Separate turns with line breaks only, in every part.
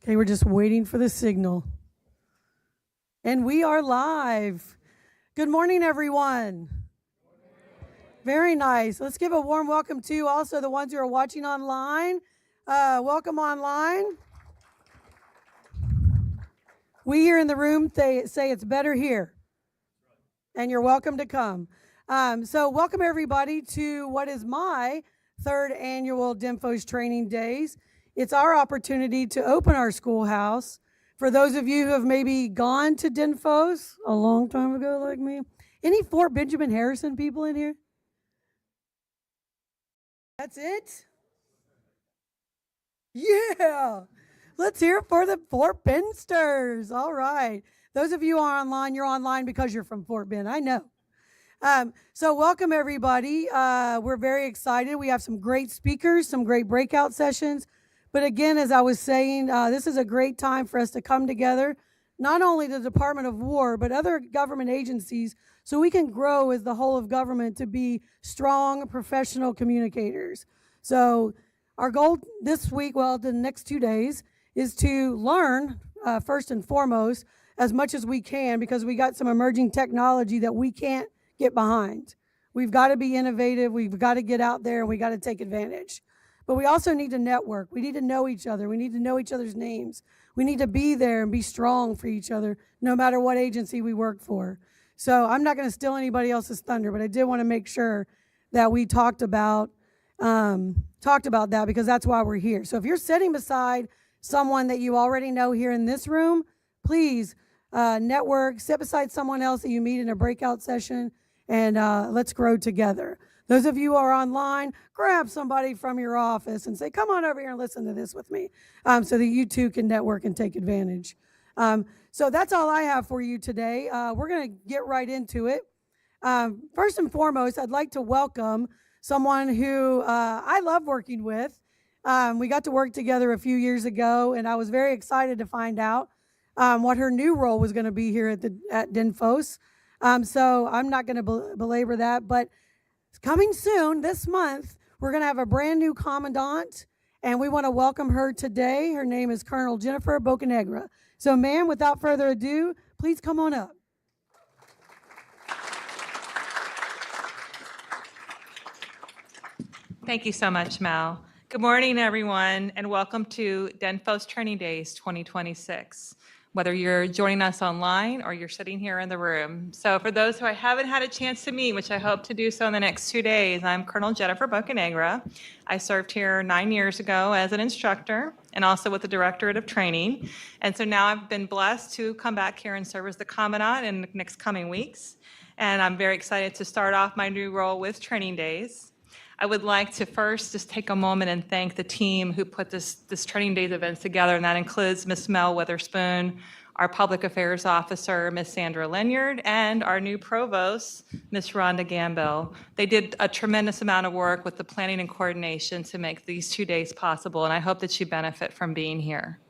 Okay, we're just waiting for the signal. And we are live. Good morning, everyone. Very nice. Let's give a warm welcome to also the ones who are watching online. Welcome online. We here in the room say it's better here. And you're welcome to come. So welcome everybody to what is my third annual DINFOS Training Days. It's our opportunity to open our schoolhouse. For those of you who have maybe gone to DINFOS a long time ago like me, any Fort Benjamin Harrison people in here? That's it? Yeah. Let's hear it for the Fort Bensters. All right. Those of you who are online, you're online because you're from Fort Ben. I know. So welcome everybody. We're very excited. We have some great speakers, some great breakout sessions. But again, as I was saying, this is a great time for us to come together, not only the Department of War, but other government agencies, so we can grow as the whole of government to be strong, professional communicators. So our goal this week, well, the next 2 days, is to learn, first and foremost, as much as we can, because we got some emerging technology that we can't get behind. We've got to be innovative. We've got to get out there, and we got to take advantage. But we also need to network. We need to know each other. We need to know each other's names. We need to be there and be strong for each other, no matter what agency we work for. So I'm not going to steal anybody else's thunder, but I did want to make sure that we talked about that, because that's why we're here. So if you're sitting beside someone that you already know here in this room, please network, sit beside someone else that you meet in a breakout session, and let's grow together. Those of you who are online, grab somebody from your office and say, come on over here and listen to this with me, so that you too can network and take advantage. So that's all I have for you today. We're going to get right into it. First and foremost, I'd like to welcome someone who I love working with. We got to work together a few years ago, and I was very excited to find out what her new role was going to be here at DINFOS. So I'm not going to belabor that, but coming soon this month, we're going to have a brand new commandant, and we want to welcome her today. Her name is Colonel Jennifer Bocanegra. So, ma'am, without further ado, please come on up.
Thank you so much, Mal. Good morning, everyone, and welcome to DINFOS Training Days 2026, whether you're joining us online or you're sitting here in the room. So for those who I haven't had a chance to meet, which I hope to do so in the next 2 days, I'm Colonel Jennifer Bocanegra. I served here 9 years ago as an instructor and also with the Directorate of Training. And so now I've been blessed to come back here and serve as the Commandant in the next coming weeks. And I'm very excited to start off my new role with Training Days. I would like to first just take a moment and thank the team who put this Training Days event together, and that includes Ms. Mel Witherspoon, our Public Affairs Officer, Ms. Sandra Lenyard, and our new Provost, Ms. Rhonda Gambill. They did a tremendous amount of work with the planning and coordination to make these 2 days possible, and I hope that you benefit from being here.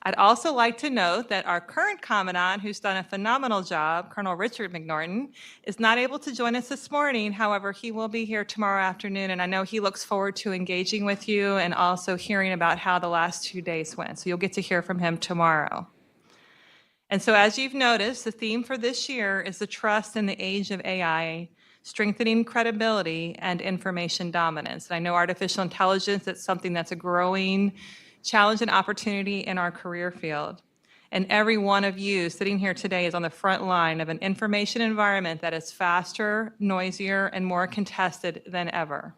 I'd also like to note that our current Commandant, who's done a phenomenal job, Colonel Richard McNorton, is not able to join us this morning. However, he will be here tomorrow afternoon, and I know he looks forward to engaging with you and also hearing about how the last 2 days went. So you'll get to hear from him tomorrow. And so as you've noticed, the theme for this year is the trust in the age of AI, strengthening credibility and information dominance. And I know artificial intelligence, it's something that's a growing challenge and opportunity in our career field. And every one of you sitting here today is on the front line of an information environment that is faster, noisier, and more contested than ever.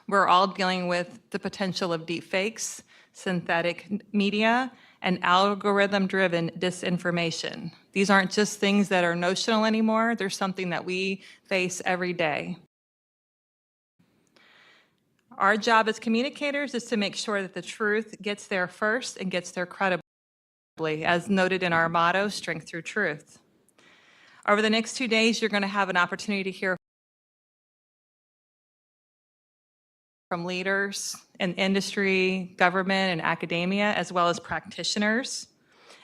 We're all dealing with the potential of deepfakes, synthetic media, and algorithm-driven disinformation. These aren't just things that are notional anymore. They're something that we face every day. Our job as communicators is to make sure that the truth gets there first and gets there credibly, as noted in our motto, Strength Through Truth. Over the next 2 days, you're going to have an opportunity to hear from leaders in industry, government, and academia, as well as practitioners.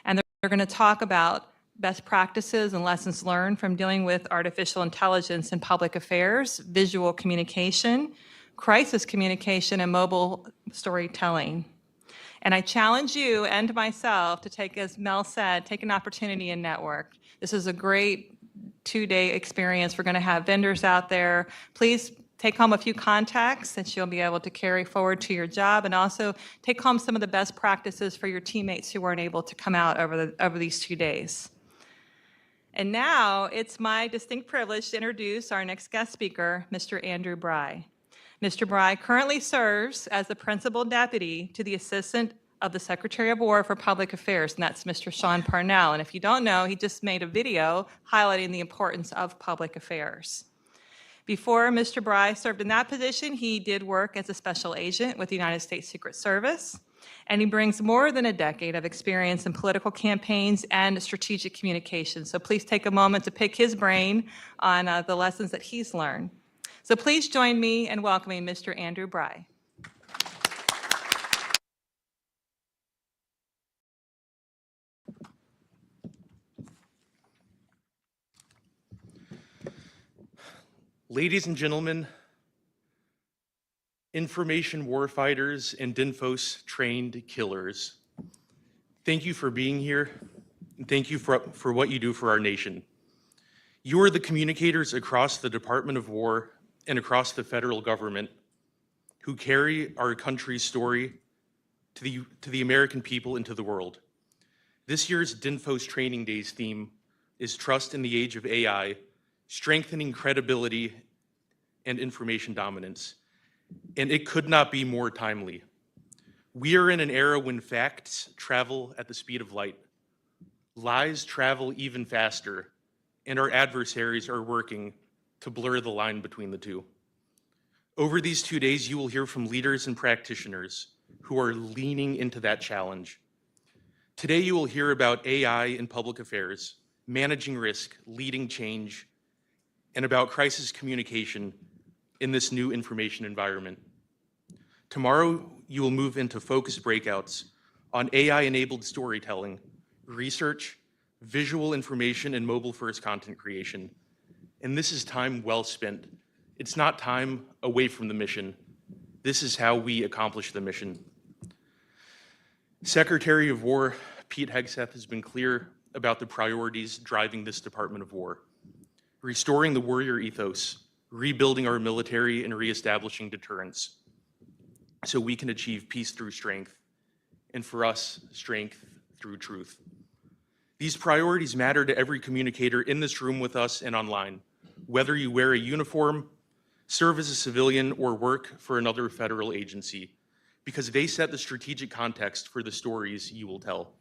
And they're going to talk about best practices and lessons learned from dealing with artificial intelligence in public affairs, visual communication, crisis communication, and mobile storytelling. And I challenge you and myself to take, as Mel said, take an opportunity and network. This is a great 2-day experience. We're going to have vendors out there. Please take home a few contacts that you'll be able to carry forward to your job, and also take home some of the best practices for your teammates who weren't able to come out over these 2 days. And now it's my distinct privilege to introduce our next guest speaker, Mr. Andrew Bry. Mr. Bry currently serves as the Principal Deputy to the Assistant of the Secretary of War for Public Affairs, and that's Mr. Sean Parnell. And if you don't know, he just made a video highlighting the importance of public affairs. Before Mr. Bry served in that position, he did work as a special agent with the United States Secret Service, and he brings more than a decade of experience in political campaigns and strategic communications. So please take a moment to pick his brain on the lessons that he's learned. So please join me in welcoming Mr. Andrew Bry.
Ladies and gentlemen, information warfighters and DINFOS trained killers, thank you for being here, and thank you for what you do for our nation. You are the communicators across the Department of War and across the federal government who carry our country's story to the American people and to the world. This year's DINFOS Training Days theme is Trust in the Age of AI, Strengthening Credibility and Information Dominance, and it could not be more timely. We are in an era when facts travel at the speed of light, lies travel even faster, and our adversaries are working to blur the line between the two. Over these 2 days, you will hear from leaders and practitioners who are leaning into that challenge. Today, you will hear about AI in public affairs, managing risk, leading change, and about crisis communication in this new information environment. Tomorrow, you will move into focused breakouts on AI-enabled storytelling, research, visual information, and mobile-first content creation. And this is time well spent. It's not time away from the mission. This is how we accomplish the mission. Secretary of War Pete Hegseth has been clear about the priorities driving this Department of War. Restoring the warrior ethos, rebuilding our military, and reestablishing deterrence so we can achieve peace through strength, and for us, strength through truth. These priorities matter to every communicator in this room with us and online, whether you wear a uniform, serve as a civilian, or work for another federal agency, because they set the strategic context for the stories you will tell.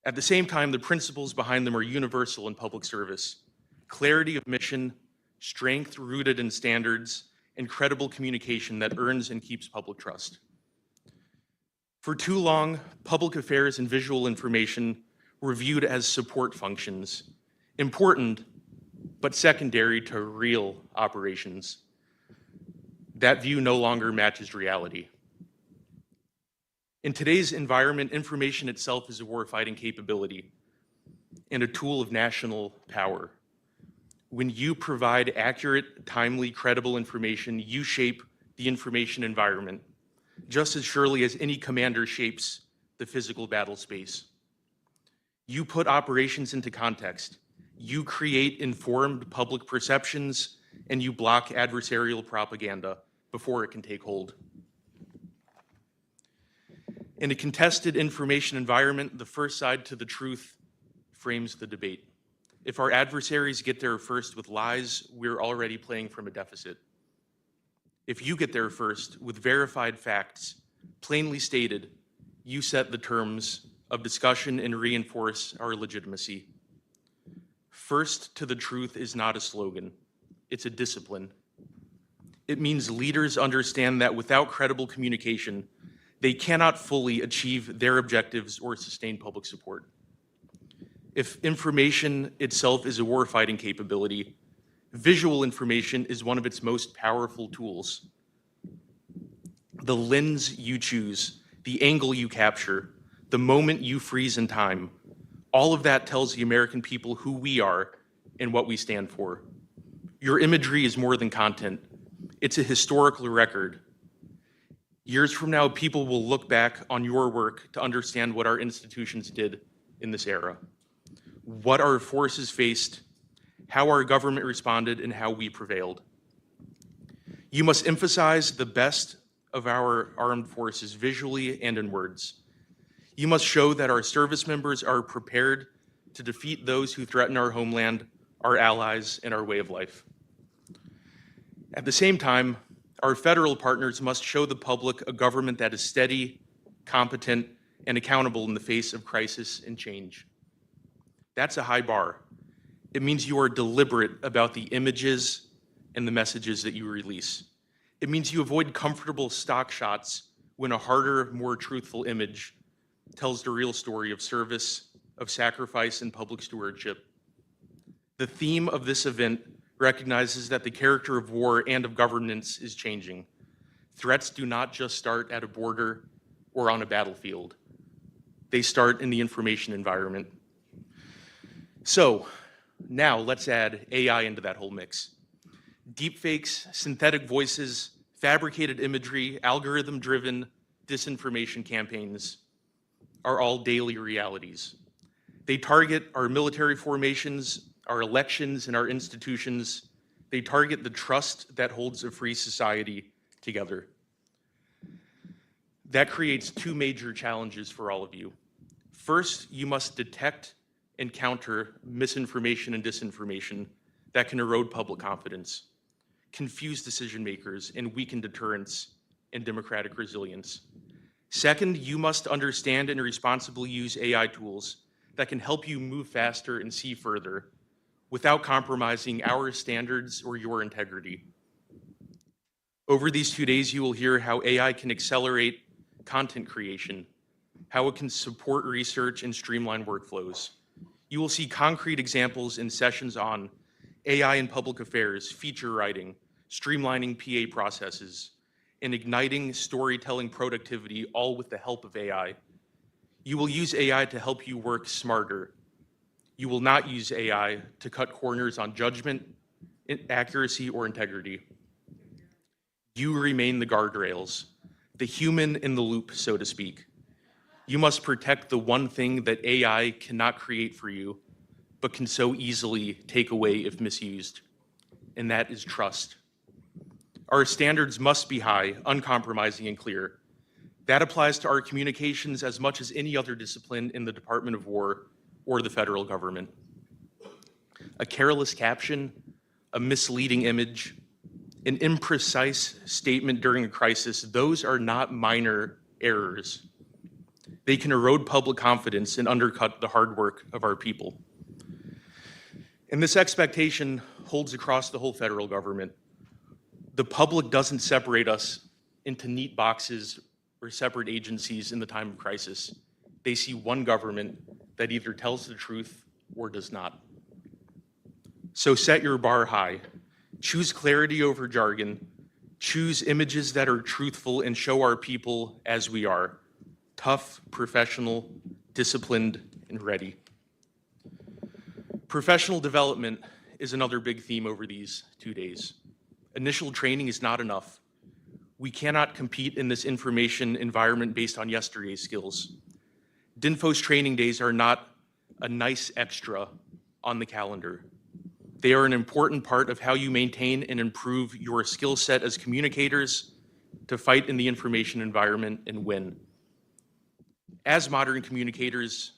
At the same time, the principles behind them are universal in public service: clarity of mission, strength rooted in standards, and credible communication that earns and keeps public trust. For too long, public affairs and visual information were viewed as support functions, important, but secondary to real operations. That view no longer matches reality. In today's environment, information itself is a warfighting capability and a tool of national power. When you provide accurate, timely, credible information, you shape the information environment, just as surely as any commander shapes the physical battle space. You put operations into context. You create informed public perceptions, and you block adversarial propaganda before it can take hold. In a contested information environment, the first side to the truth frames the debate. If our adversaries get there first with lies, we're already playing from a deficit. If you get there first with verified facts, plainly stated, you set the terms of discussion and reinforce our legitimacy. First to the truth is not a slogan, it's a discipline. It means leaders understand that without credible communication, they cannot fully achieve their objectives or sustain public support. If information itself is a warfighting capability, visual information is one of its most powerful tools. The lens you choose, the angle you capture, the moment you freeze in time, all of that tells the American people who we are and what we stand for. Your imagery is more than content. It's a historical record. Years from now, people will look back on your work to understand what our institutions did in this era, what our forces faced, how our government responded, and how we prevailed. You must emphasize the best of our armed forces visually and in words. You must show that our service members are prepared to defeat those who threaten our homeland, our allies, and our way of life. At the same time, our federal partners must show the public a government that is steady, competent, and accountable in the face of crisis and change. That's a high bar. It means you are deliberate about the images and the messages that you release. It means you avoid comfortable stock shots when a harder, more truthful image tells the real story of service, of sacrifice, and public stewardship. The theme of this event recognizes that the character of war and of governance is changing. Threats do not just start at a border or on a battlefield. They start in the information environment. So now let's add AI into that whole mix. Deepfakes, synthetic voices, fabricated imagery, algorithm-driven disinformation campaigns are all daily realities. They target our military formations, our elections, and our institutions. They target the trust that holds a free society together. That creates two major challenges for all of you. First, you must detect and counter misinformation and disinformation that can erode public confidence, confuse decision makers, and weaken deterrence and democratic resilience. Second, you must understand and responsibly use AI tools that can help you move faster and see further without compromising our standards or your integrity. Over these 2 days, you will hear how AI can accelerate content creation, how it can support research and streamline workflows. You will see concrete examples in sessions on AI in public affairs, feature writing, streamlining PA processes, and igniting storytelling productivity, all with the help of AI. You will use AI to help you work smarter. You will not use AI to cut corners on judgment, accuracy, or integrity. You remain the guardrails, the human in the loop, so to speak. You must protect the one thing that AI cannot create for you, but can so easily take away if misused, and that is trust. Our standards must be high, uncompromising, and clear. That applies to our communications as much as any other discipline in the Department of War or the federal government. A careless caption, a misleading image, an imprecise statement during a crisis, those are not minor errors. They can erode public confidence and undercut the hard work of our people. And this expectation holds across the whole federal government. The public doesn't separate us into neat boxes or separate agencies in the time of crisis. They see one government that either tells the truth or does not. So set your bar high. Choose clarity over jargon. Choose images that are truthful and show our people as we are: tough, professional, disciplined, and ready. Professional development is another big theme over these 2 days. Initial training is not enough. We cannot compete in this information environment based on yesterday's skills. DINFOS Training Days are not a nice extra on the calendar. They are an important part of how you maintain and improve your skill set as communicators to fight in the information environment and win. As modern communicators,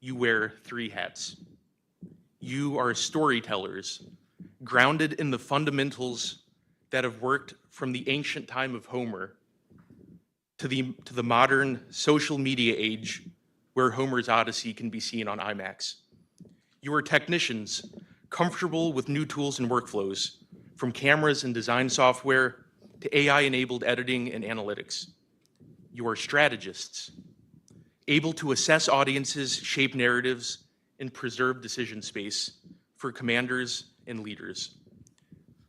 you wear 3 hats. You are storytellers, grounded in the fundamentals that have worked from the ancient time of Homer to the modern social media age where Homer's Odyssey can be seen on IMAX. You are technicians, comfortable with new tools and workflows, from cameras and design software to AI-enabled editing and analytics. You are strategists, able to assess audiences, shape narratives, and preserve decision space for commanders and leaders.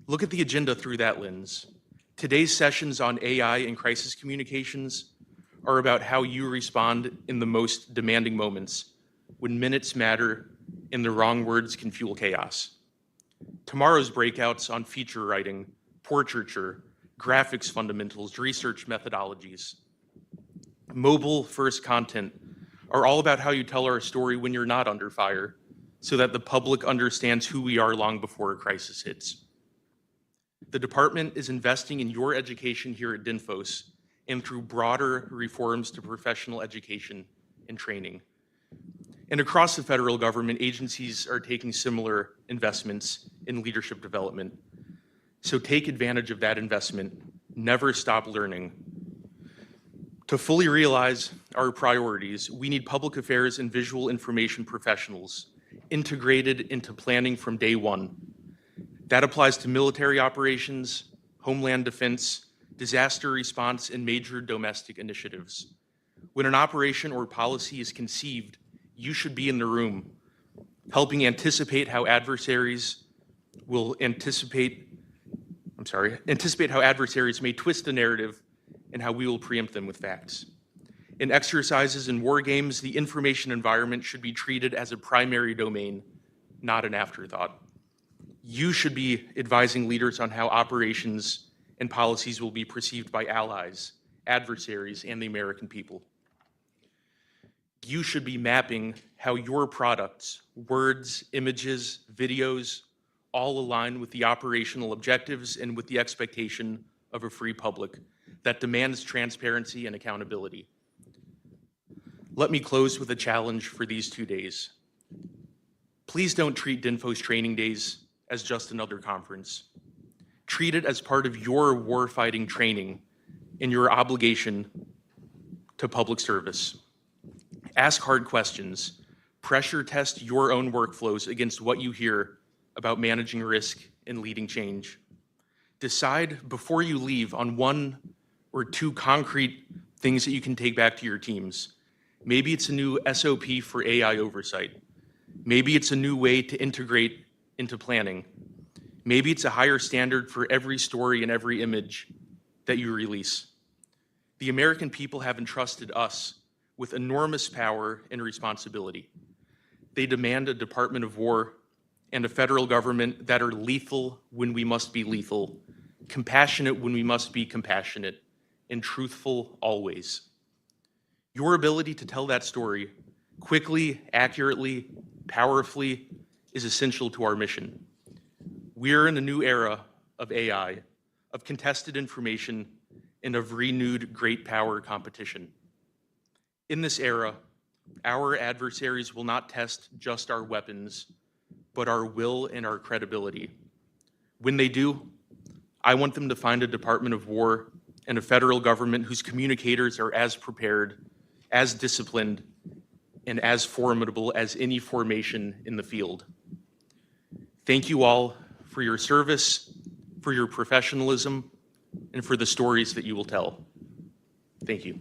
Look at the agenda through that lens. Today's sessions on AI and crisis communications are about how you respond in the most demanding moments, when minutes matter and the wrong words can fuel chaos. Tomorrow's breakouts on feature writing, portraiture, graphics fundamentals, research methodologies, mobile-first content are all about how you tell our story when you're not under fire, so that the public understands who we are long before a crisis hits. The department is investing in your education here at DINFOS and through broader reforms to professional education and training. And across the federal government, agencies are taking similar investments in leadership development. So take advantage of that investment. Never stop learning. To fully realize our priorities, we need public affairs and visual information professionals integrated into planning from day one. That applies to military operations, homeland defense, disaster response, and major domestic initiatives. When an operation or policy is conceived, you should be in the room, helping anticipate how adversaries how adversaries may twist the narrative and how we will preempt them with facts. In exercises and war games, the information environment should be treated as a primary domain, not an afterthought. You should be advising leaders on how operations and policies will be perceived by allies, adversaries, and the American people. You should be mapping how your products, words, images, videos, all align with the operational objectives and with the expectation of a free public that demands transparency and accountability. Let me close with a challenge for these 2 days. Please don't treat DINFOS Training Days as just another conference. Treat it as part of your warfighting training and your obligation to public service. Ask hard questions. Pressure test your own workflows against what you hear about managing risk and leading change. Decide before you leave on 1 or 2 concrete things that you can take back to your teams. Maybe it's a new SOP for AI oversight. Maybe it's a new way to integrate into planning. Maybe it's a higher standard for every story and every image that you release. The American people have entrusted us with enormous power and responsibility. They demand a Department of War and a federal government that are lethal when we must be lethal, compassionate when we must be compassionate, and truthful always. Your ability to tell that story quickly, accurately, powerfully is essential to our mission. We're in a new era of AI, of contested information, and of renewed great power competition. In this era, our adversaries will not test just our weapons, but our will and our credibility. When they do, I want them to find a Department of War and a federal government whose communicators are as prepared, as disciplined, and as formidable as any formation in the field. Thank you all for your service, for your professionalism, and for the stories that you will tell. Thank you.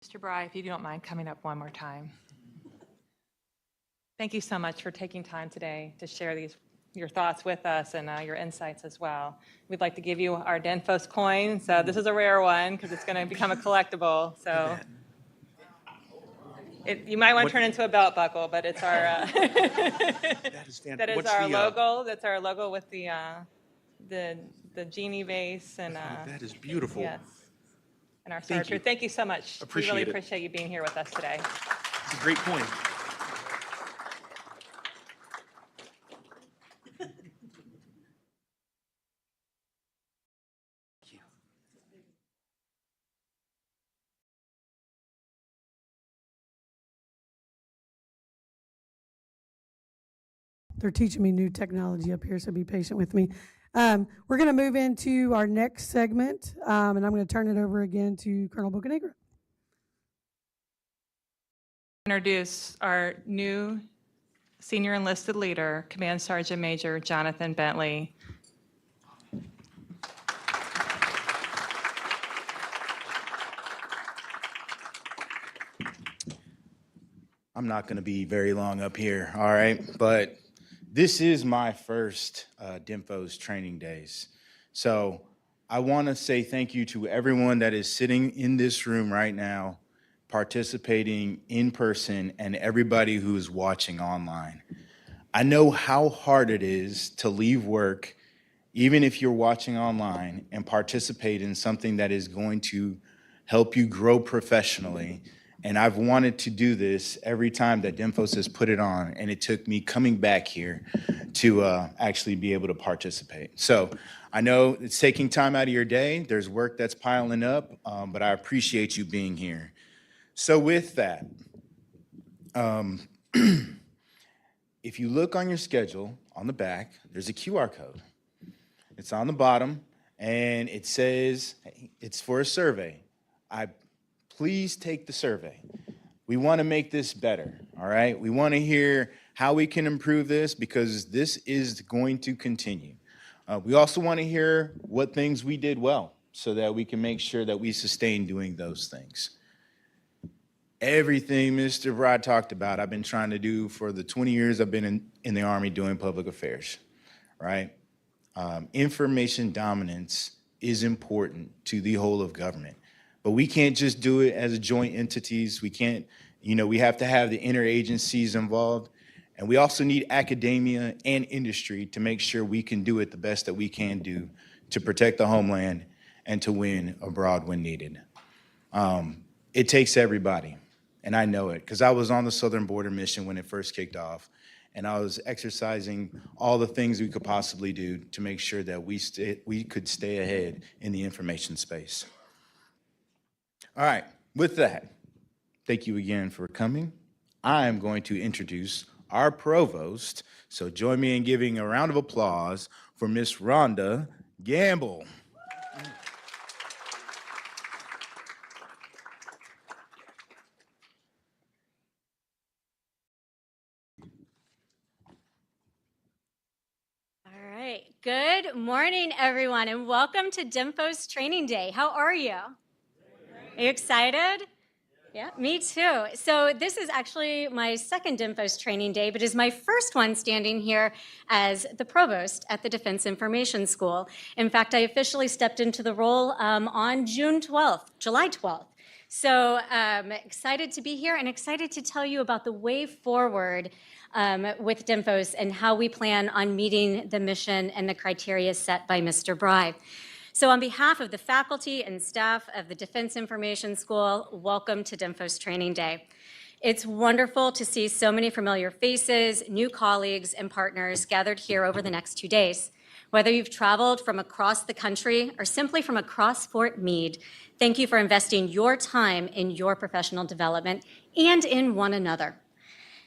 Mr. Bry, if you don't mind coming up one more time. Thank you so much for taking time today to share your thoughts with us and your insights as well. We'd like to give you our DINFOS coin. So this is a rare one because it's going to become a collectible. So you might want to turn it into a belt buckle, but it's our that is our logo. That's our logo with the genie vase and
that is beautiful.
Yes. And our starter. Thank you so much. We really appreciate you being here with us today.
It's a great coin.
They're teaching me new technology up here, so be patient with me. We're going to move into our next segment, and I'm going to turn it over again to Colonel Bocanegra.
Introduce our new senior enlisted leader, Command Sergeant Major Jonathan Bentley.
I'm not going to be very long up here, all right? But this is my first DINFOS Training Days. So I want to say thank you to everyone that is sitting in this room right now, participating in person, and everybody who's watching online. I know how hard it is to leave work, even if you're watching online, and participate in something that is going to help you grow professionally. And I've wanted to do this every time that DINFOS has put it on, and it took me coming back here to actually be able to participate. So I know it's taking time out of your day. There's work that's piling up, but I appreciate you being here. So with that, if you look on your schedule on the back, there's a QR code. It's on the bottom, and it says it's for a survey. Please take the survey. We want to make this better, all right? We want to hear how we can improve this, because this is going to continue. We also want to hear what things we did well, so that we can make sure that we sustain doing those things. Everything Mr. Brod talked about, I've been trying to do for the 20 years I've been in the Army doing public affairs, right? Information dominance is important to the whole of government, but we can't just do it as joint entities. We can't, we have to have the interagencies involved, and we also need academia and industry to make sure we can do it the best that we can do to protect the homeland and to win abroad when needed. It takes everybody. And I know it, because I was on the Southern Border Mission when it first kicked off, and I was exercising all the things we could possibly do to make sure that we could stay ahead in the information space. All right, with that, thank you again for coming. I am going to introduce our provost, so join me in giving a round of applause for Miss Rhonda Gamble.
Good morning, everyone, and welcome to DINFOS Training Day. How are you? Are you excited? Yeah, me too. So this is actually my second DINFOS Training Day, but is my first one standing here as the provost at the Defense Information School. In fact, I officially stepped into the role on July 12th. So excited to be here and excited to tell you about the way forward with DINFOS and how we plan on meeting the mission and the criteria set by Mr. Bry. So on behalf of the faculty and staff of the Defense Information School, welcome to DINFOS Training Day. It's wonderful to see so many familiar faces, new colleagues, and partners gathered here over the next 2 days. Whether you've traveled from across the country or simply from across Fort Meade, thank you for investing your time in your professional development and in one another.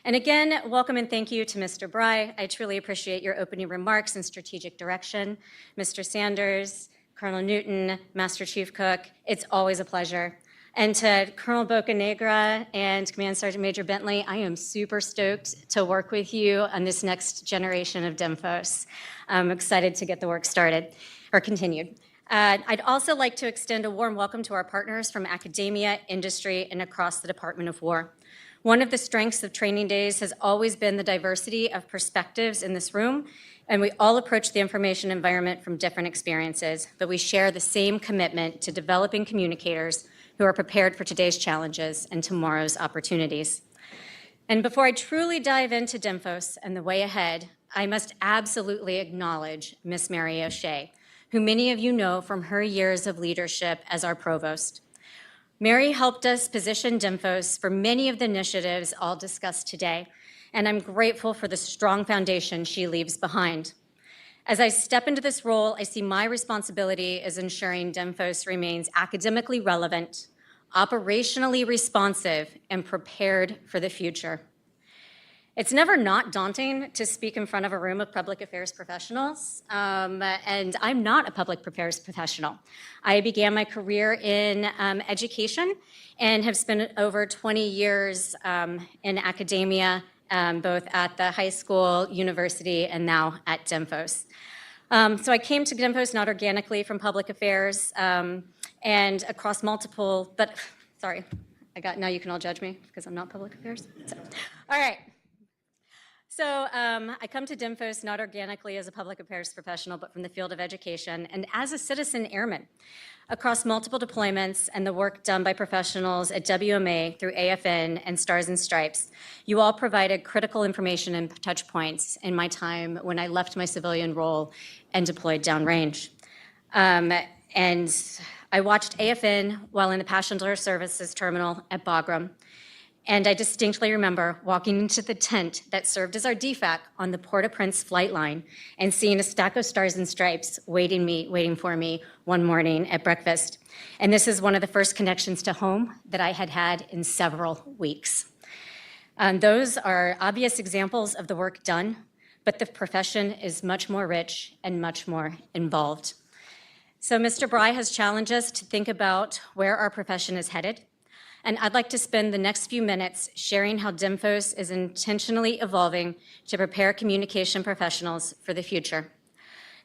And again, welcome and thank you to Mr. Bry. I truly appreciate your opening remarks and strategic direction. Mr. Sanders, Colonel Newton, Master Chief Cook, it's always a pleasure. And to Colonel Bocanegra and Command Sergeant Major Bentley, I am super stoked to work with you on this next generation of DINFOS. I'm excited to get the work started, or continued. I'd also like to extend a warm welcome to our partners from academia, industry, and across the Department of War. One of the strengths of training days has always been the diversity of perspectives in this room, and we all approach the information environment from different experiences, but we share the same commitment to developing communicators who are prepared for today's challenges and tomorrow's opportunities. And before I truly dive into DINFOS and the way ahead, I must absolutely acknowledge Miss Mary O'Shea, who many of you know from her years of leadership as our provost. Mary helped us position DINFOS for many of the initiatives I'll discuss today, and I'm grateful for the strong foundation she leaves behind. As I step into this role, I see my responsibility as ensuring DINFOS remains academically relevant, operationally responsive, and prepared for the future. It's never not daunting to speak in front of a room of public affairs professionals, and I'm not a public affairs professional. I began my career in education and have spent over 20 years in academia, both at the high school, university, and now at DINFOS. So I came to DINFOS not organically from public affairs and across multiple, but now you can all judge me because I'm not public affairs. So, all right. So I come to DINFOS not organically as a public affairs professional, but from the field of education and as a citizen airman. Across multiple deployments and the work done by professionals at WMA through AFN and Stars and Stripes, you all provided critical information and touch points in my time when I left my civilian role and deployed downrange. And I watched AFN while in the passenger services terminal at Bagram. And I distinctly remember walking into the tent that served as our DFAC on the Port-au-Prince flight line and seeing a stack of Stars and Stripes waiting for me one morning at breakfast. And this is one of the first connections to home that I had had in several weeks. Those are obvious examples of the work done, but the profession is much more rich and much more involved. So Mr. Bry has challenged us to think about where our profession is headed. And I'd like to spend the next few minutes sharing how DINFOS is intentionally evolving to prepare communication professionals for the future.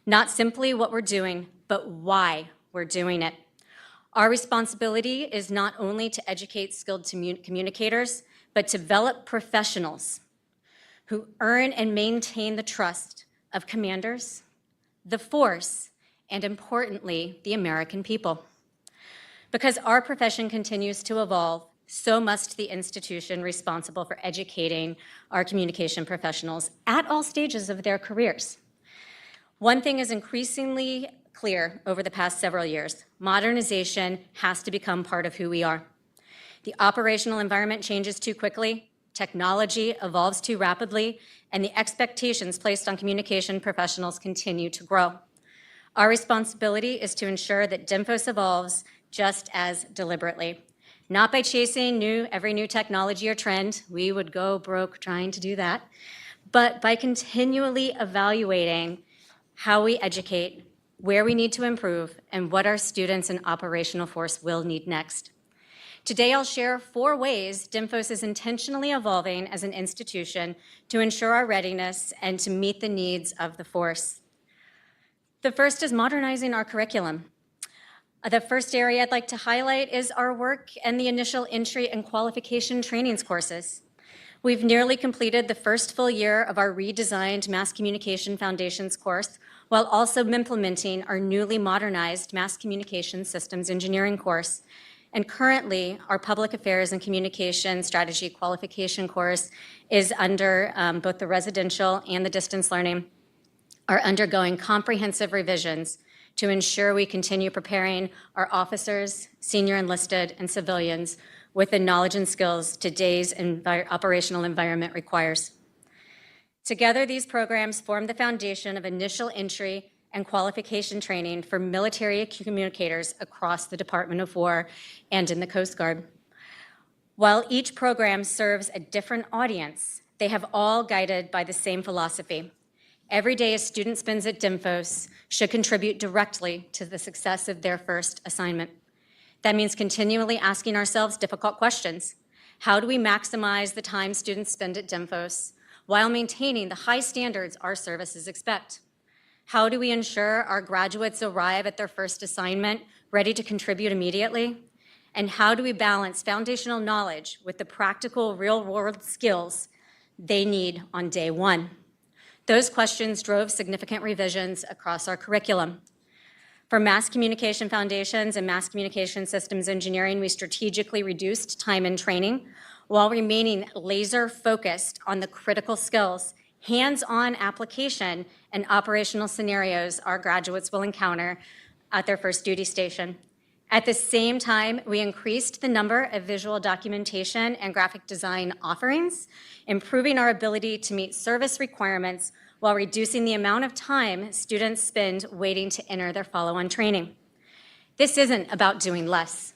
Not simply what we're doing, but why we're doing it. Our responsibility is not only to educate skilled communicators, but to develop professionals who earn and maintain the trust of commanders, the force, and importantly, the American people. Because our profession continues to evolve, so must the institution responsible for educating our communication professionals at all stages of their careers. One thing is increasingly clear over the past several years: modernization has to become part of who we are. The operational environment changes too quickly, technology evolves too rapidly, and the expectations placed on communication professionals continue to grow. Our responsibility is to ensure that DINFOS evolves just as deliberately. Not by chasing every new technology or trend, we would go broke trying to do that, but by continually evaluating how we educate, where we need to improve, and what our students and operational force will need next. Today, I'll share 4 ways DINFOS is intentionally evolving as an institution to ensure our readiness and to meet the needs of the force. The first is modernizing our curriculum. The first area I'd like to highlight is our work and the initial entry and qualification trainings courses. We've nearly completed the first full year of our redesigned Mass Communication Foundations course, while also implementing our newly modernized Mass Communication Systems Engineering course. And currently, our Public Affairs and Communication Strategy qualification course is under both the residential and the distance learning, are undergoing comprehensive revisions to ensure we continue preparing our officers, senior enlisted, and civilians with the knowledge and skills today's operational environment requires. Together, these programs form the foundation of initial entry and qualification training for military communicators across the Department of War and in the Coast Guard. While each program serves a different audience, they have all guided by the same philosophy. Every day a student spends at DINFOS should contribute directly to the success of their first assignment. That means continually asking ourselves difficult questions. How do we maximize the time students spend at DINFOS while maintaining the high standards our services expect? How do we ensure our graduates arrive at their first assignment ready to contribute immediately? And how do we balance foundational knowledge with the practical real-world skills they need on day one? Those questions drove significant revisions across our curriculum. For Mass Communication Foundations and Mass Communication Systems Engineering, we strategically reduced time in training while remaining laser-focused on the critical skills, hands-on application, and operational scenarios our graduates will encounter at their first duty station. At the same time, we increased the number of visual documentation and graphic design offerings, improving our ability to meet service requirements while reducing the amount of time students spend waiting to enter their follow-on training. This isn't about doing less.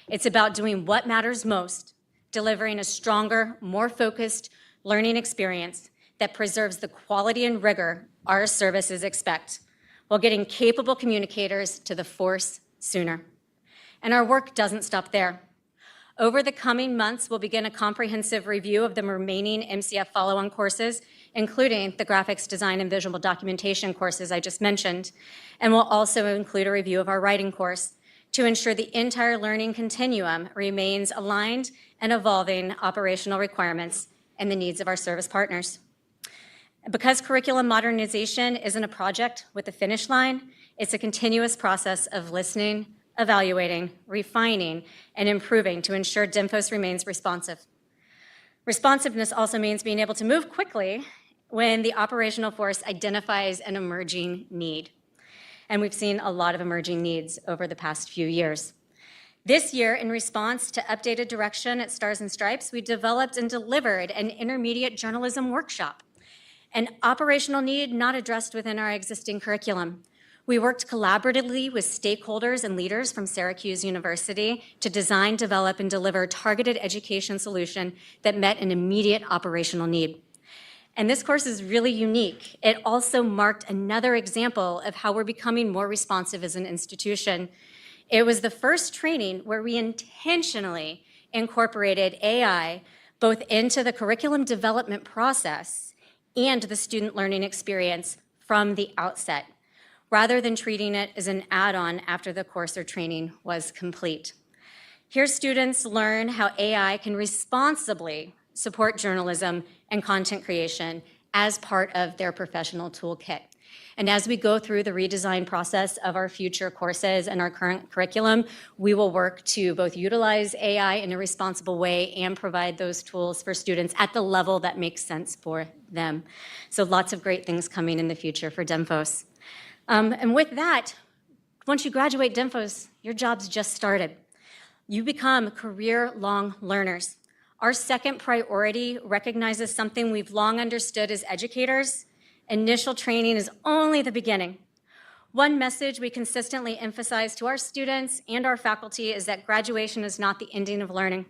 It's about doing what matters most, delivering a stronger, more focused learning experience that preserves the quality and rigor our services expect, while getting capable communicators to the force sooner. And our work doesn't stop there. Over the coming months, we'll begin a comprehensive review of the remaining MCF follow-on courses, including the graphics design and visual documentation courses I just mentioned, and we'll also include a review of our writing course to ensure the entire learning continuum remains aligned and evolving operational requirements and the needs of our service partners. Because curriculum modernization isn't a project with a finish line, it's a continuous process of listening, evaluating, refining, and improving to ensure DINFOS remains responsive. Responsiveness also means being able to move quickly when the operational force identifies an emerging need. And we've seen a lot of emerging needs over the past few years. This year, in response to updated direction at Stars and Stripes, we developed and delivered an intermediate journalism workshop, an operational need not addressed within our existing curriculum. We worked collaboratively with stakeholders and leaders from Syracuse University to design, develop, and deliver a targeted education solution that met an immediate operational need. And this course is really unique. It also marked another example of how we're becoming more responsive as an institution. It was the first training where we intentionally incorporated AI both into the curriculum development process and the student learning experience from the outset, rather than treating it as an add-on after the course or training was complete. Here, students learn how AI can responsibly support journalism and content creation as part of their professional toolkit. And as we go through the redesign process of our future courses and our current curriculum, we will work to both utilize AI in a responsible way and provide those tools for students at the level that makes sense for them. So lots of great things coming in the future for DINFOS. And with that, once you graduate DINFOS, your job's just started. You become career-long learners. Our second priority recognizes something we've long understood as educators. Initial training is only the beginning. One message we consistently emphasize to our students and our faculty is that graduation is not the ending of learning.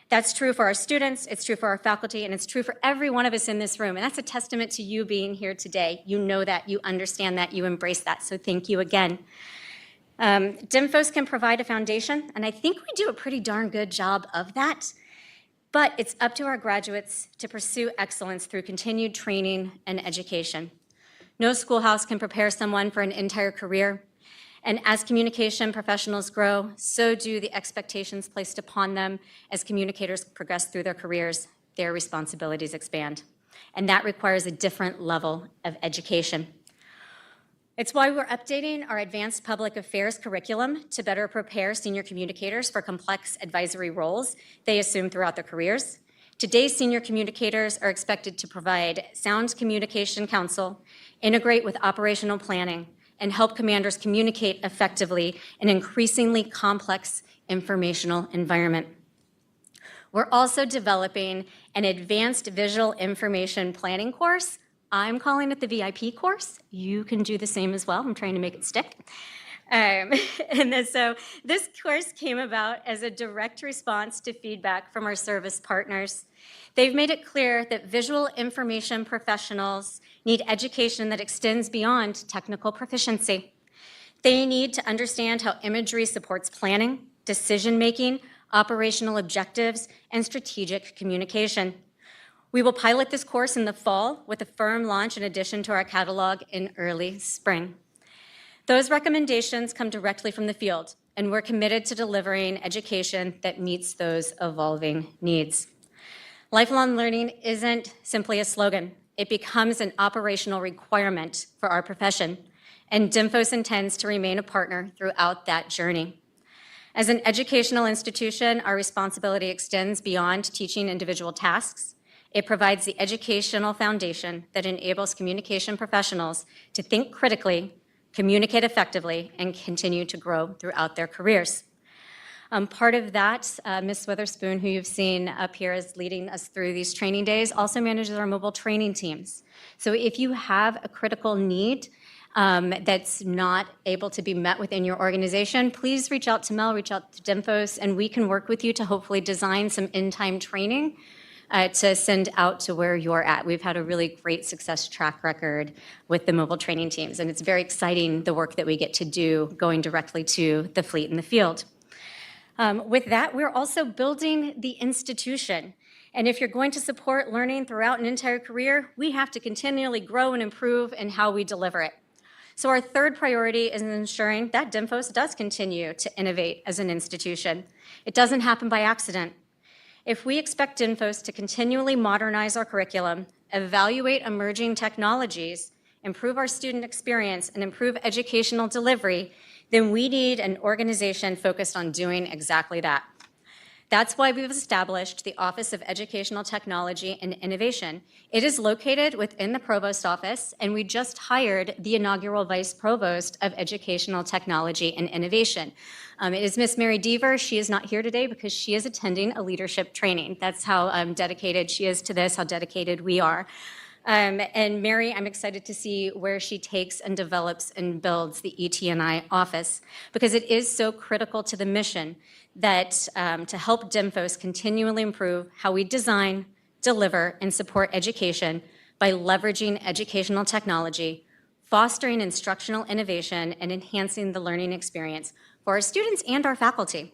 That's true for our students, it's true for our faculty, and it's true for every one of us in this room. And that's a testament to you being here today. You know that, you understand that, you embrace that, so thank you again. DINFOS can provide a foundation, and I think we do a pretty darn good job of that. But it's up to our graduates to pursue excellence through continued training and education. No schoolhouse can prepare someone for an entire career. And as communication professionals grow, so do the expectations placed upon them as communicators progress through their careers, their responsibilities expand. And that requires a different level of education. It's why we're updating our advanced public affairs curriculum to better prepare senior communicators for complex advisory roles they assume throughout their careers. Today's senior communicators are expected to provide sound communication counsel, integrate with operational planning, and help commanders communicate effectively in an increasingly complex informational environment. We're also developing an advanced visual information planning course. I'm calling it the VIP course. You can do the same as well. I'm trying to make it stick. So this course came about as a direct response to feedback from our service partners. They've made it clear that visual information professionals need education that extends beyond technical proficiency. They need to understand how imagery supports planning, decision-making, operational objectives, and strategic communication. We will pilot this course in the fall with a firm launch in addition to our catalog in early spring. Those recommendations come directly from the field, and we're committed to delivering education that meets those evolving needs. Lifelong learning isn't simply a slogan. It becomes an operational requirement for our profession, and DINFOS intends to remain a partner throughout that journey. As an educational institution, our responsibility extends beyond teaching individual tasks. It provides the educational foundation that enables communication professionals to think critically, communicate effectively, and continue to grow throughout their careers. Part of that, Ms. Witherspoon, who you've seen up here is leading us through these training days, also manages our mobile training teams. So if you have a critical need that's not able to be met within your organization, please reach out to Mel, reach out to DINFOS, and we can work with you to hopefully design some in-time training to send out to where you're at. We've had a really great success track record with the mobile training teams, and it's very exciting the work that we get to do going directly to the fleet in the field. With that, we're also building the institution. And if you're going to support learning throughout an entire career, we have to continually grow and improve in how we deliver it. So our third priority is ensuring that DINFOS does continue to innovate as an institution. It doesn't happen by accident. If we expect DINFOS to continually modernize our curriculum, evaluate emerging technologies, improve our student experience, and improve educational delivery, then we need an organization focused on doing exactly that. That's why we've established the Office of Educational Technology and Innovation. It is located within the Provost Office, and we just hired the inaugural Vice Provost of Educational Technology and Innovation. It is Miss Mary Deaver. She is not here today because she is attending a leadership training. That's how dedicated she is to this, how dedicated we are. And Mary, I'm excited to see where she takes and develops and builds the ET&I office, because it is so critical to the mission that to help DINFOS continually improve how we design, deliver, and support education by leveraging educational technology, fostering instructional innovation, and enhancing the learning experience for our students and our faculty.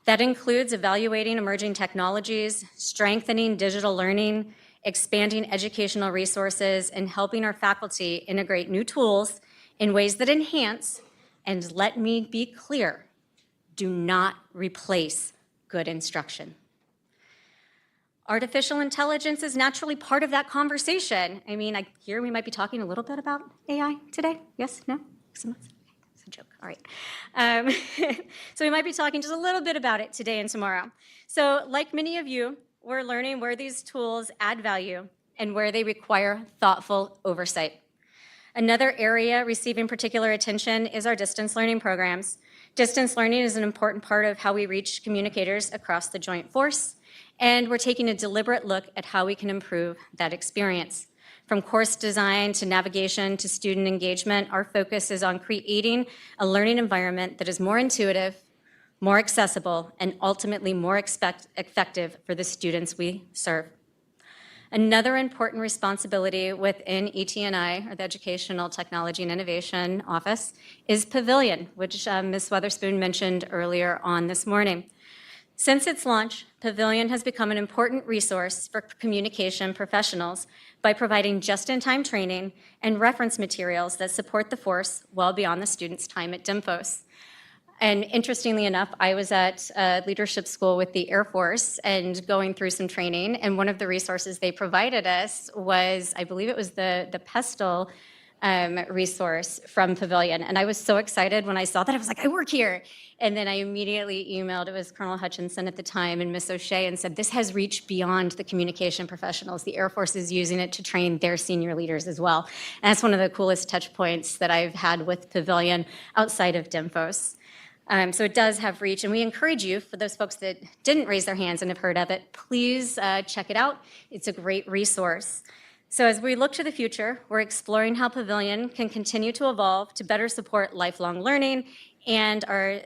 That includes evaluating emerging technologies, strengthening digital learning, expanding educational resources, and helping our faculty integrate new tools in ways that enhance, and let me be clear, do not replace good instruction. Artificial intelligence is naturally part of that conversation. I mean, I hear we might be talking a little bit about AI today. Yes? No? It's a joke. All right. So we might be talking just a little bit about it today and tomorrow. So like many of you, we're learning where these tools add value and where they require thoughtful oversight. Another area receiving particular attention is our distance learning programs. Distance learning is an important part of how we reach communicators across the joint force, and we're taking a deliberate look at how we can improve that experience. From course design to navigation to student engagement, our focus is on creating a learning environment that is more intuitive, more accessible, and ultimately more effective for the students we serve. Another important responsibility within ET&I, or the Educational Technology and Innovation Office, is Pavilion, which Ms. Weatherspoon mentioned earlier on this morning. Since its launch, Pavilion has become an important resource for communication professionals by providing just-in-time training and reference materials that support the force well beyond the students' time at DINFOS. And interestingly enough, I was at leadership school with the Air Force and going through some training, and one of the resources they provided us was, I believe it was the PESTEL resource from Pavilion. And I was so excited when I saw that. I was like, I work here. And then I immediately emailed, it was Colonel Hutchinson at the time and Miss O'Shea, and said, this has reached beyond the communication professionals. The Air Force is using it to train their senior leaders as well. And that's one of the coolest touch points that I've had with Pavilion outside of DINFOS. So it does have reach, and we encourage you, for those folks that didn't raise their hands and have heard of it, please check it out. It's a great resource. So as we look to the future, we're exploring how Pavilion can continue to evolve to better support lifelong learning and our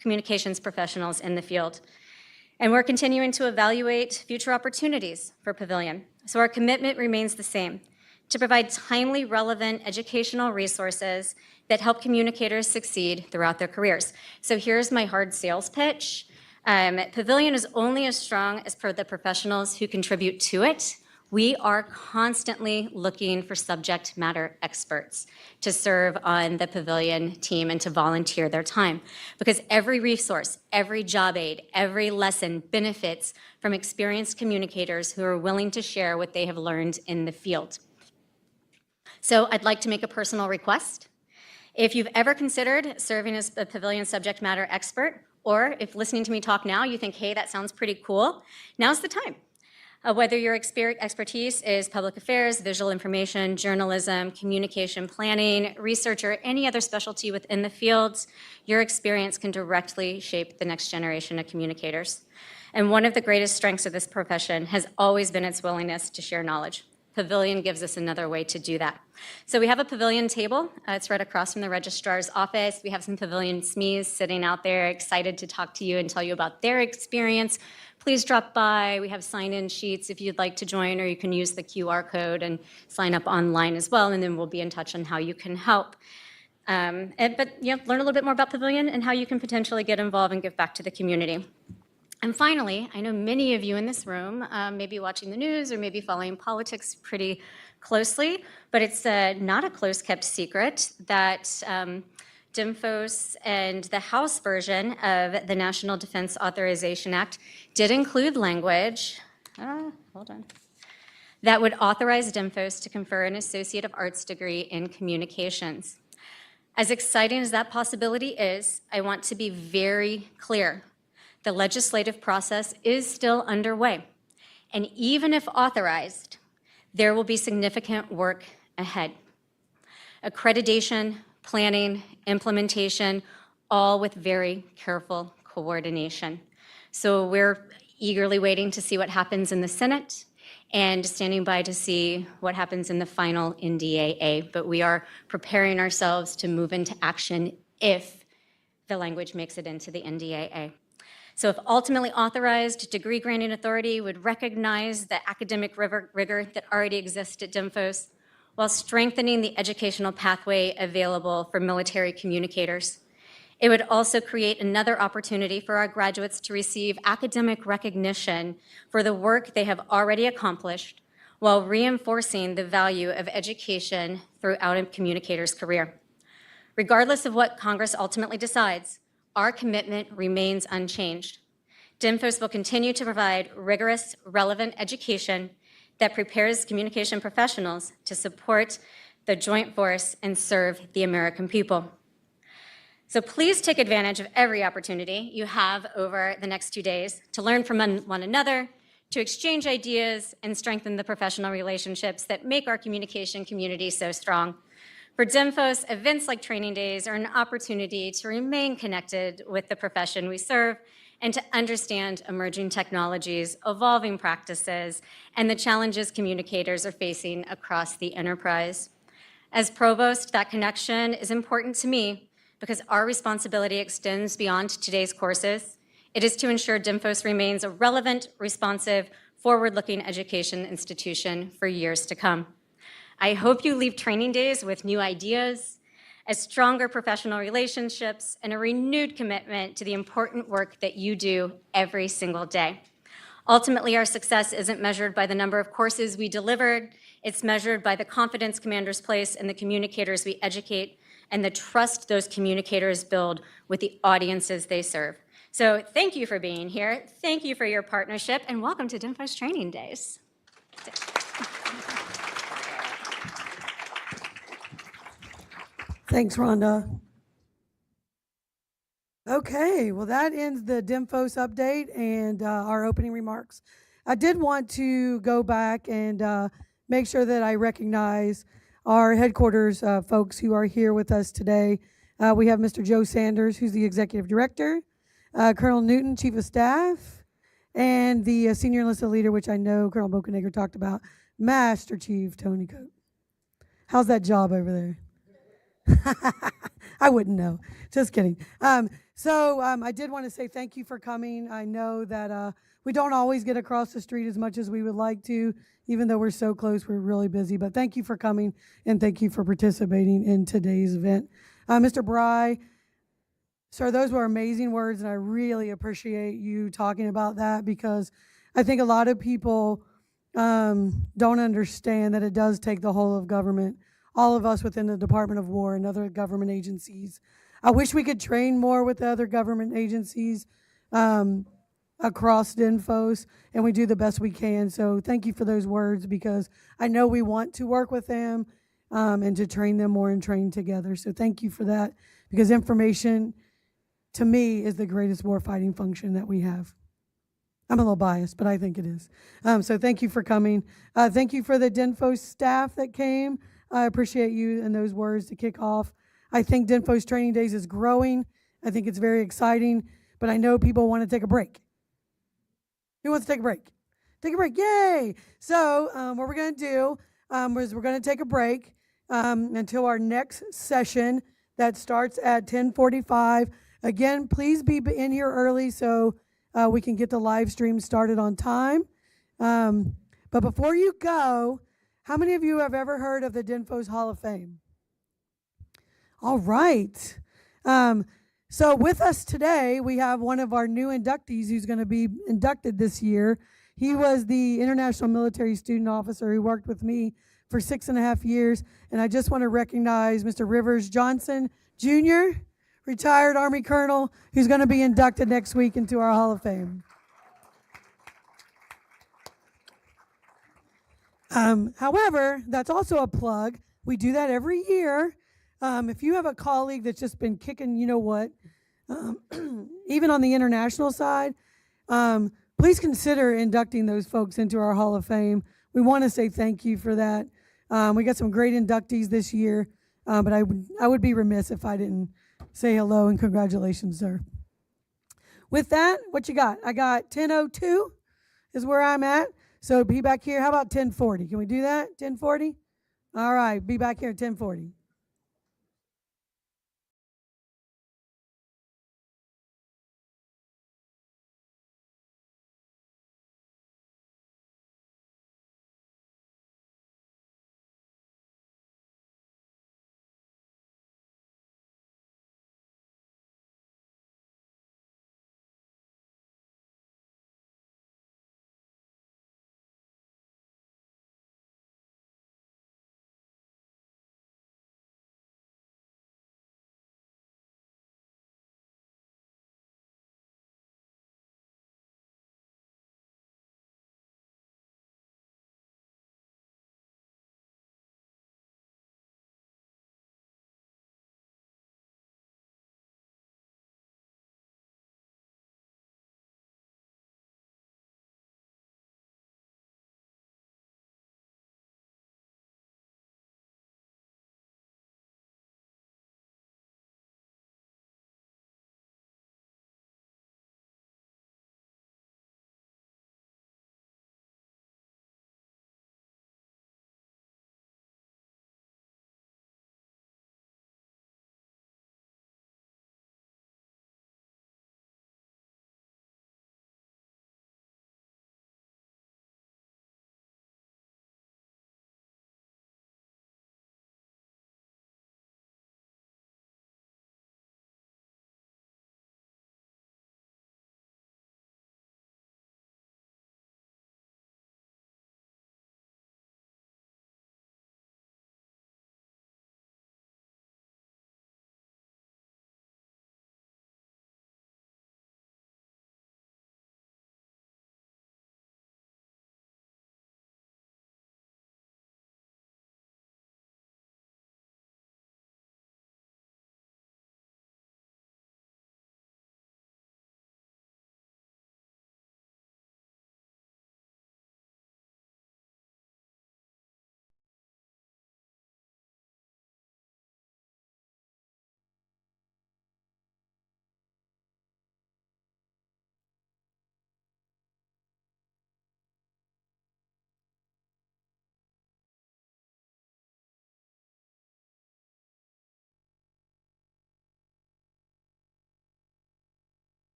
communications professionals in the field. And we're continuing to evaluate future opportunities for Pavilion. So our commitment remains the same: to provide timely, relevant educational resources that help communicators succeed throughout their careers. So here's my hard sales pitch. Pavilion is only as strong as the professionals who contribute to it. We are constantly looking for subject matter experts to serve on the Pavilion team and to volunteer their time, because every resource, every job aid, every lesson benefits from experienced communicators who are willing to share what they have learned in the field. So I'd like to make a personal request. If you've ever considered serving as a Pavilion subject matter expert, or if listening to me talk now, you think, hey, that sounds pretty cool, now's the time. Whether your expertise is public affairs, visual information, journalism, communication planning, research, or any other specialty within the fields, your experience can directly shape the next generation of communicators. And one of the greatest strengths of this profession has always been its willingness to share knowledge. Pavilion gives us another way to do that. So we have a Pavilion table. It's right across from the registrar's office. We have some Pavilion SMEs sitting out there excited to talk to you and tell you about their experience. Please drop by. We have sign-in sheets if you'd like to join, or you can use the QR code and sign up online as well, and then we'll be in touch on how you can help. Learn a little bit more about Pavilion and how you can potentially get involved and give back to the community. And finally, I know many of you in this room may be watching the news or maybe following politics pretty closely, but it's not a close-kept secret that DINFOS and the House version of the National Defense Authorization Act did include language that would authorize DINFOS to confer an Associate of Arts degree in communications. As exciting as that possibility is, I want to be very clear. The legislative process is still underway, and even if authorized, there will be significant work ahead. Accreditation, planning, implementation, all with very careful coordination. So we're eagerly waiting to see what happens in the Senate and standing by to see what happens in the final NDAA. But we are preparing ourselves to move into action if the language makes it into the NDAA. So if ultimately authorized, degree granting authority would recognize the academic rigor that already exists at DINFOS while strengthening the educational pathway available for military communicators. It would also create another opportunity for our graduates to receive academic recognition for the work they have already accomplished while reinforcing the value of education throughout a communicator's career. Regardless of what Congress ultimately decides, our commitment remains unchanged. DINFOS will continue to provide rigorous, relevant education that prepares communication professionals to support the joint force and serve the American people. So please take advantage of every opportunity you have over the next 2 days to learn from one another, to exchange ideas, and strengthen the professional relationships that make our communication community so strong. For DINFOS, events like training days are an opportunity to remain connected with the profession we serve and to understand emerging technologies, evolving practices, and the challenges communicators are facing across the enterprise. As provost, that connection is important to me because our responsibility extends beyond today's courses. It is to ensure DINFOS remains a relevant, responsive, forward-looking education institution for years to come. I hope you leave training days with new ideas, as stronger professional relationships, and a renewed commitment to the important work that you do every single day. Ultimately, our success isn't measured by the number of courses we delivered. It's measured by the confidence commanders place in the communicators we educate and the trust those communicators build with the audiences they serve. So thank you for being here. Thank you for your partnership, and welcome to DINFOS Training Days.
Thanks, Rhonda. Okay, well, that ends the DINFOS update and our opening remarks. I did want to go back and make sure that I recognize our headquarters folks who are here with us today. We have Mr. Joe Sanders, who's the Executive Director, Colonel Newton, Chief of Staff, and the Senior Enlisted Leader, which I know Colonel Bokenegger talked about, Master Chief Tony Coate. How's that job over there? I wouldn't know. Just kidding. So I did want to say thank you for coming. I know that we don't always get across the street as much as we would like to, even though we're so close, we're really busy. But thank you for coming, and thank you for participating in today's event. Mr. Bry, sir, those were amazing words, and I really appreciate you talking about that because I think a lot of people don't understand that it does take the whole of government, all of us within the Department of War and other government agencies. I wish we could train more with the other government agencies across DINFOS, and we do the best we can. So thank you for those words because I know we want to work with them and to train them more and train together. So thank you for that because information, to me, is the greatest warfighting function that we have. I'm a little biased, but I think it is. So thank you for coming. Thank you for the DINFOS staff that came. I appreciate you and those words to kick off. I think DINFOS Training Days is growing. I think it's very exciting, but I know people want to take a break. Who wants to take a break? Take a break, yay! So what we're going to do is we're going to take a break until our next session that starts at 10:45. Again, please be in here early so we can get the live stream started on time. But before you go, how many of you have ever heard of the DINFOS Hall of Fame? All right. So with us today, we have one of our new inductees who's going to be inducted this year. He was the International Military Student Officer who worked with me for 6.5 years. And I just want to recognize Mr. Rivers Johnson, Jr., retired Army Colonel, who's going to be inducted next week into our Hall of Fame. However, that's also a plug. We do that every year. If you have a colleague that's just been kicking, you know what, even on the international side, please consider inducting those folks into our Hall of Fame. We want to say thank you for that. We got some great inductees this year, but I would be remiss if I didn't say hello and congratulations, sir. With that, what you got? I got 10:02 is where I'm at. So be back here. How about 10:40? Can we do that? 10:40? All right, be back here at 10:40.